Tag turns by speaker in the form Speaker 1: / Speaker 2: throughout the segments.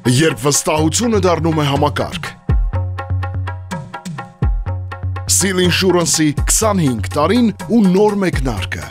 Speaker 1: Երբ վստահությունը դառնում է համակարգ։ Seal Insurance-ի 25 տարին ու նոր մեկնարկը։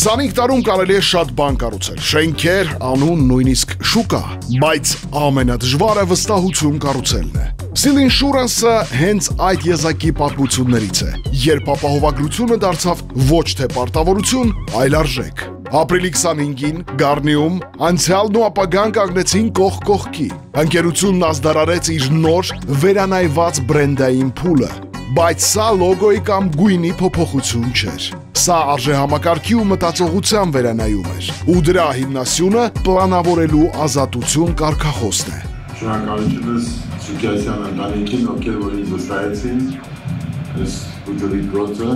Speaker 1: 25 տարում կարելի է շատ բան կառուցել, շենքեր, անուն, նույնիսկ շուկա, բայց ամենադժվարը վստահություն կառուցելն է։ Seal Insurance-ը հենց այդ եզակի պատմություններից է, երբ ապահովագրությունը դարձավ ոչ թե պարտավորություն, այլ արժեք։ Ապրիլի 25-ին Գառնիում անցյալն ու ապագան կանգնեցին կողք կողքի։ Ընկերությունն ազդարարեց իր նոր վերանայված բրենդային փուլը, բայց սա լոգոյի կամ գույնի փոփոխություն չէր։ Սա արժեհամակարգի ու մտածողության վերանայում էր, ու դրա հիմնասյունը պլանավորելու ազատություն կարգախոսն է։
Speaker 2: Շնորհակալություն Սուկյասյան ընտանիքին, ովքեր որ ինձ վստահեցին, այս ուժերի գործը,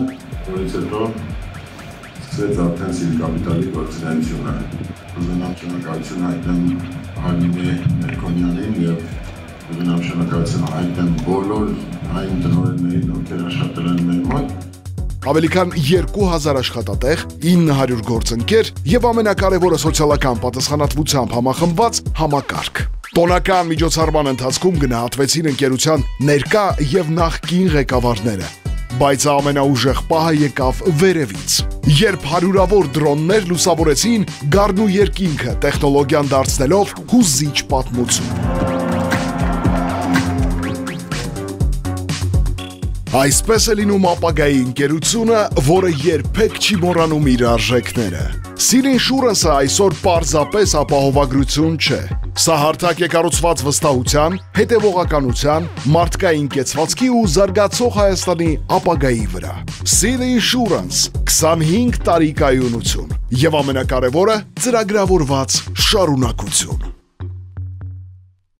Speaker 2: որից հետո սկսեց արդեն Seal Capital-ի գործունեությունը։ Ուզում եմ շնորհակալություն հայտնեմ Արմինե Մերկոնյանին եւ ուզում եմ շնորհակալություն հայտնեմ բոլոր այն տնօրեններին, ովքեր աշխատել են մեր մոտ։
Speaker 1: Ավելի քան 2000 աշխատատեղ, 900 գործընկեր եւ ամենակարևորը սոցիալական պատասխանատվությամբ համախմբված համակարգ։ Տոնական միջոցառման ընթացքում գնահատվեցին ընկերության ներկա եւ նախկին ղեկավարները, բայց ամենաուժեղ պահը եկավ վերևից, երբ հարյուրավոր դրոններ լուսավորեցին Գառնու երկինքը, տեխնոլոգիան դարձնելով հուզիչ պատմություն։ Այսպես է լինում ապագայի ընկերությունը, որը երբեք չի մոռանում իր արժեքները։ Seal Insurance-ը այսօր պարզապես ապահովագրություն չէ։ Սա հարթակ է կառուցված վստահության, հետևողականության, մարդկային կեցվածքի ու զարգացող Հայաստանի ապագայի վրա։ Seal Insurance 25 տարի կայունություն եւ ամենակարևորը ծրագրավորված շարունակություն։